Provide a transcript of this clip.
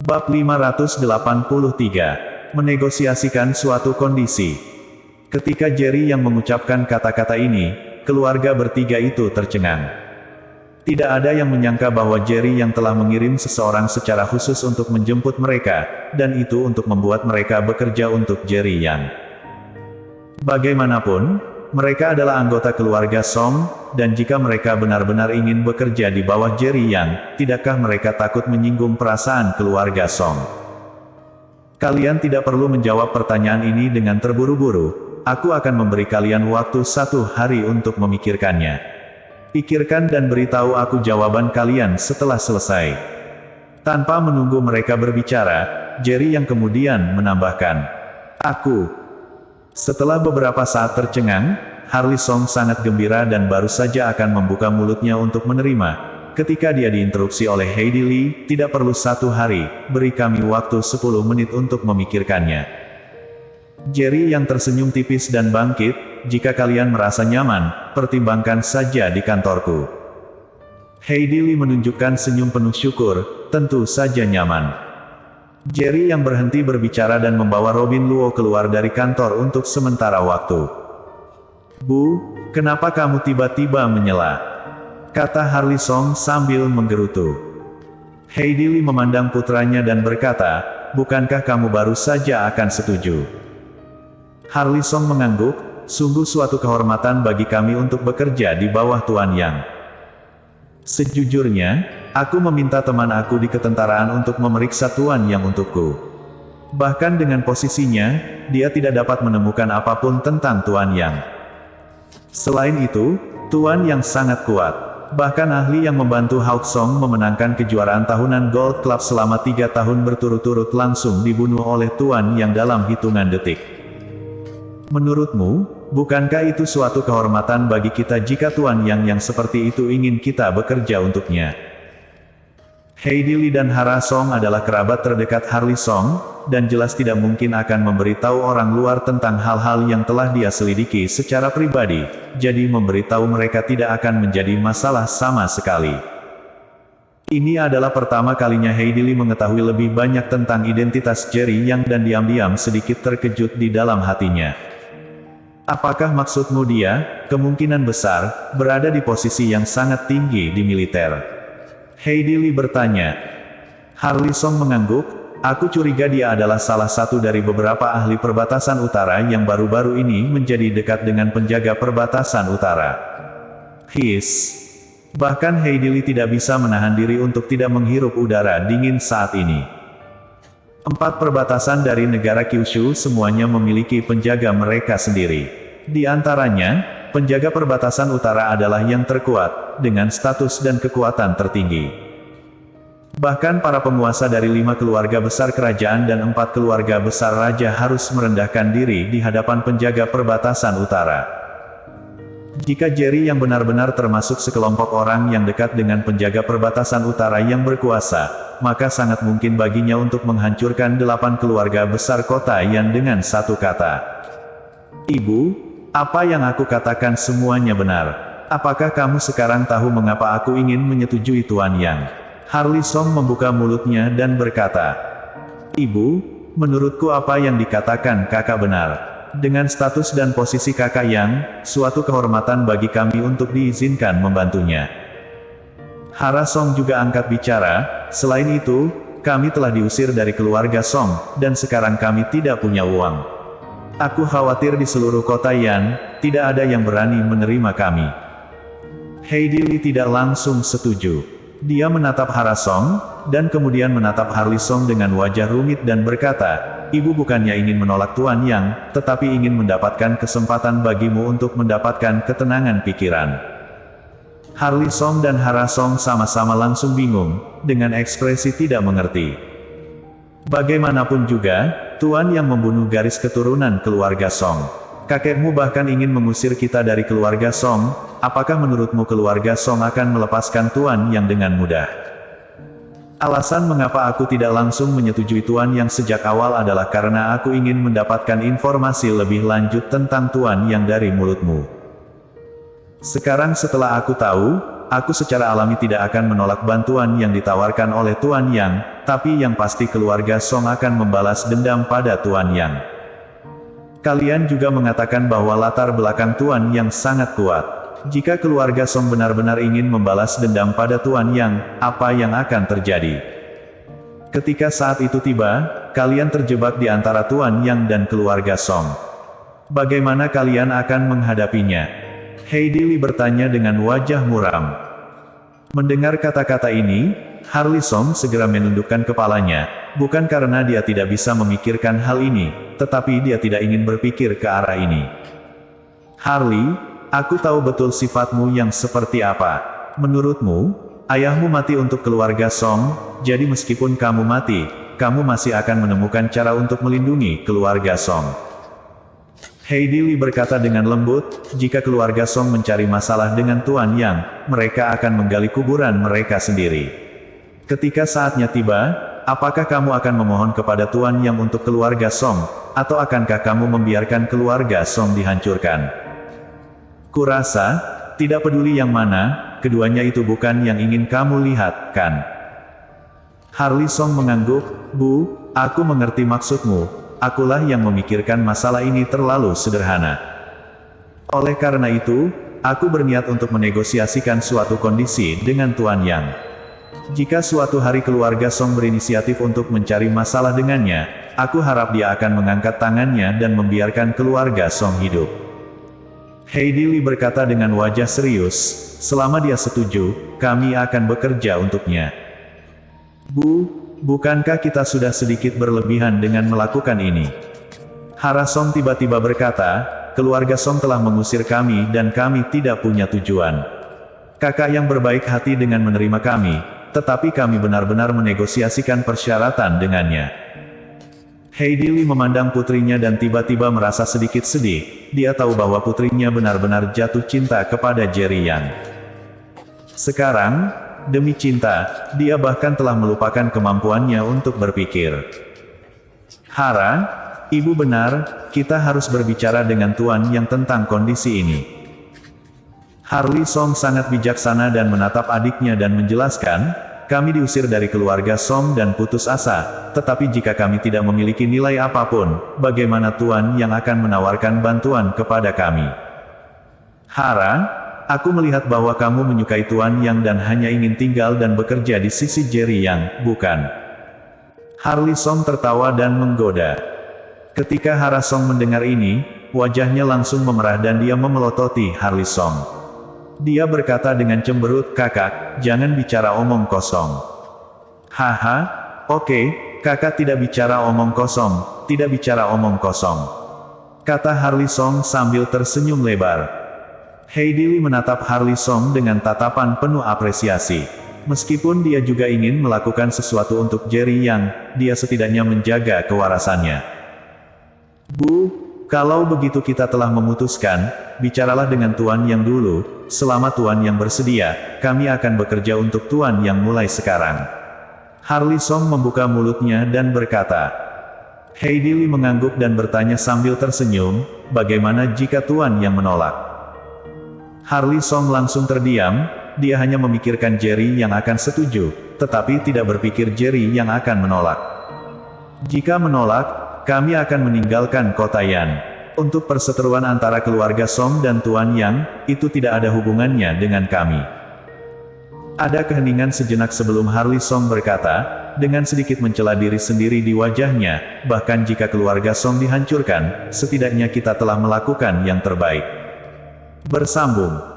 Bab 583. Menegosiasikan suatu kondisi. Ketika Jerry yang mengucapkan kata-kata ini, keluarga bertiga itu tercengang. Tidak ada yang menyangka bahwa Jerry yang telah mengirim seseorang secara khusus untuk menjemput mereka, dan itu untuk membuat mereka bekerja untuk Jerry Yang. Bagaimanapun, mereka adalah anggota keluarga Song, dan jika mereka benar-benar ingin bekerja di bawah Jerry Yang, tidakkah mereka takut menyinggung perasaan keluarga Song? Kalian tidak perlu menjawab pertanyaan ini dengan terburu-buru, aku akan memberi kalian waktu 1 hari untuk memikirkannya. Pikirkan dan beritahu aku jawaban kalian setelah selesai. Tanpa menunggu mereka berbicara, Jerry yang kemudian menambahkan, aku. Setelah beberapa saat tercengang, Harley Song sangat gembira dan baru saja akan membuka mulutnya untuk menerima. Ketika dia diinterupsi oleh Heidi Lee, tidak perlu 1 hari, beri kami waktu 10 menit untuk memikirkannya. Jerry yang tersenyum tipis dan bangkit, jika kalian merasa nyaman, pertimbangkan saja di kantorku. Heidi Lee menunjukkan senyum penuh syukur, tentu saja nyaman. Jerry yang berhenti berbicara dan membawa Robin Luo keluar dari kantor untuk sementara waktu. Bu, kenapa kamu tiba-tiba menyela? Kata Harley Song sambil menggerutu. Heidi Lee memandang putranya dan berkata, bukankah kamu baru saja akan setuju? Harley Song mengangguk, sungguh suatu kehormatan bagi kami untuk bekerja di bawah Tuan Yang. Sejujurnya, aku meminta teman aku di ketentaraan untuk memeriksa Tuan Yang untukku. Bahkan dengan posisinya, dia tidak dapat menemukan apapun tentang Tuan Yang. Selain itu, Tuan Yang sangat kuat. Bahkan ahli yang membantu Hawk Song memenangkan kejuaraan tahunan Gold Club selama 3 tahun berturut-turut langsung dibunuh oleh Tuan Yang dalam hitungan detik. Menurutmu, bukankah itu suatu kehormatan bagi kita jika Tuan yang seperti itu ingin kita bekerja untuknya? Heidi Lee dan Hara Song adalah kerabat terdekat Harley Song, dan jelas tidak mungkin akan memberitahu orang luar tentang hal-hal yang telah dia selidiki secara pribadi, jadi memberitahu mereka tidak akan menjadi masalah sama sekali. Ini adalah pertama kalinya Heidi Lee mengetahui lebih banyak tentang identitas Jerry Yang dan diam-diam sedikit terkejut di dalam hatinya. Apakah maksudmu dia, kemungkinan besar, berada di posisi yang sangat tinggi di militer? Heidi Lee bertanya. Harley Song mengangguk, aku curiga dia adalah salah satu dari beberapa ahli perbatasan utara yang baru-baru ini menjadi dekat dengan penjaga perbatasan utara. Bahkan Heidi Lee tidak bisa menahan diri untuk tidak menghirup udara dingin saat ini. 4 perbatasan dari negara Kyushu semuanya memiliki penjaga mereka sendiri. Di antaranya, penjaga perbatasan utara adalah yang terkuat, dengan status dan kekuatan tertinggi. Bahkan para penguasa dari 5 keluarga besar kerajaan dan 4 keluarga besar raja harus merendahkan diri di hadapan penjaga perbatasan utara. Jika Jerry yang benar-benar termasuk sekelompok orang yang dekat dengan penjaga perbatasan utara yang berkuasa, maka sangat mungkin baginya untuk menghancurkan 8 keluarga besar kota yang dengan satu kata. Ibu, apa yang aku katakan semuanya benar. Apakah kamu sekarang tahu mengapa aku ingin menyetujui Tuan Yang? Harley Song membuka mulutnya dan berkata, Ibu, menurutku apa yang dikatakan kakak benar. Dengan status dan posisi kakak Yang, suatu kehormatan bagi kami untuk diizinkan membantunya. Hara Song juga angkat bicara, selain itu, kami telah diusir dari keluarga Song, dan sekarang kami tidak punya uang. Aku khawatir di seluruh kota Yan, tidak ada yang berani menerima kami. Heidi Lee tidak langsung setuju. Dia menatap Hara Song, dan kemudian menatap Harley Song dengan wajah rumit dan berkata, Ibu bukannya ingin menolak Tuan Yang, tetapi ingin mendapatkan kesempatan bagimu untuk mendapatkan ketenangan pikiran. Harley Song dan Hara Song sama-sama langsung bingung, dengan ekspresi tidak mengerti. Bagaimanapun juga, Tuan Yang membunuh garis keturunan keluarga Song. Kakekmu bahkan ingin mengusir kita dari keluarga Song, apakah menurutmu keluarga Song akan melepaskan Tuan Yang dengan mudah? Alasan mengapa aku tidak langsung menyetujui Tuan Yang sejak awal adalah karena aku ingin mendapatkan informasi lebih lanjut tentang Tuan Yang dari mulutmu. Sekarang setelah aku tahu, aku secara alami tidak akan menolak bantuan yang ditawarkan oleh Tuan Yang, tapi yang pasti keluarga Song akan membalas dendam pada Tuan Yang. Kalian juga mengatakan bahwa latar belakang Tuan Yang sangat kuat. Jika keluarga Song benar-benar ingin membalas dendam pada Tuan Yang, apa yang akan terjadi? Ketika saat itu tiba, kalian terjebak di antara Tuan Yang dan keluarga Song. Bagaimana kalian akan menghadapinya? Heidi Li bertanya dengan wajah muram. Mendengar kata-kata ini, Harley Song segera menundukkan kepalanya, bukan karena dia tidak bisa memikirkan hal ini, tetapi dia tidak ingin berpikir ke arah ini. Harley, aku tahu betul sifatmu yang seperti apa. Menurutmu, ayahmu mati untuk keluarga Song, jadi meskipun kamu mati, kamu masih akan menemukan cara untuk melindungi keluarga Song. Heidi Li berkata dengan lembut, jika keluarga Song mencari masalah dengan Tuan Yang, mereka akan menggali kuburan mereka sendiri. Ketika saatnya tiba, apakah kamu akan memohon kepada Tuan Yang untuk keluarga Song, atau akankah kamu membiarkan keluarga Song dihancurkan? Kurasa, tidak peduli yang mana, keduanya itu bukan yang ingin kamu lihat, kan? Harley Song mengangguk, Bu, aku mengerti maksudmu. Akulah yang memikirkan masalah ini terlalu sederhana. Oleh karena itu, aku berniat untuk menegosiasikan suatu kondisi dengan Tuan Yang. Jika suatu hari keluarga Song berinisiatif untuk mencari masalah dengannya, aku harap dia akan mengangkat tangannya dan membiarkan keluarga Song hidup. Heidi Li berkata dengan wajah serius, selama dia setuju, kami akan bekerja untuknya. Bu, bukankah kita sudah sedikit berlebihan dengan melakukan ini? Hara Song tiba-tiba berkata, keluarga Song telah mengusir kami dan kami tidak punya tujuan. Kakak yang berbaik hati dengan menerima kami, tetapi kami benar-benar menegosiasikan persyaratan dengannya. Heidi Li memandang putrinya dan tiba-tiba merasa sedikit sedih, dia tahu bahwa putrinya benar-benar jatuh cinta kepada Jerry Yang. Sekarang, demi cinta, dia bahkan telah melupakan kemampuannya untuk berpikir. Hara, ibu benar, kita harus berbicara dengan Tuan Yang tentang kondisi ini. Harley Song sangat bijaksana dan menatap adiknya dan menjelaskan, kami diusir dari keluarga Song dan putus asa, tetapi jika kami tidak memiliki nilai apapun, bagaimana Tuan Yang akan menawarkan bantuan kepada kami? Hara, aku melihat bahwa kamu menyukai Tuan Yang dan hanya ingin tinggal dan bekerja di sisi Jerry Yang, bukan? Harley Song tertawa dan menggoda. Ketika Hara Song mendengar ini, wajahnya langsung memerah dan dia memelototi Harley Song. Dia berkata dengan cemberut, kakak, jangan bicara omong kosong. Haha, oke, kakak tidak bicara omong kosong, tidak bicara omong kosong. Kata Harley Song sambil tersenyum lebar. Heidi Li menatap Harley Song dengan tatapan penuh apresiasi. Meskipun dia juga ingin melakukan sesuatu untuk Jerry Yang, dia setidaknya menjaga kewarasannya. Bu, kalau begitu kita telah memutuskan, bicaralah dengan Tuan Yang dulu, selama Tuan Yang bersedia, kami akan bekerja untuk Tuan Yang mulai sekarang. Harley Song membuka mulutnya dan berkata. Heidi Li mengangguk dan bertanya sambil tersenyum, bagaimana jika Tuan Yang menolak? Harley Song langsung terdiam, dia hanya memikirkan Jerry yang akan setuju, tetapi tidak berpikir Jerry yang akan menolak. Jika menolak, kami akan meninggalkan kota Yan. Untuk perseteruan antara keluarga Song dan Tuan Yang, itu tidak ada hubungannya dengan kami. Ada keheningan sejenak sebelum Harley Song berkata, dengan sedikit mencela diri sendiri di wajahnya, bahkan jika keluarga Song dihancurkan, setidaknya kita telah melakukan yang terbaik. Bersambung.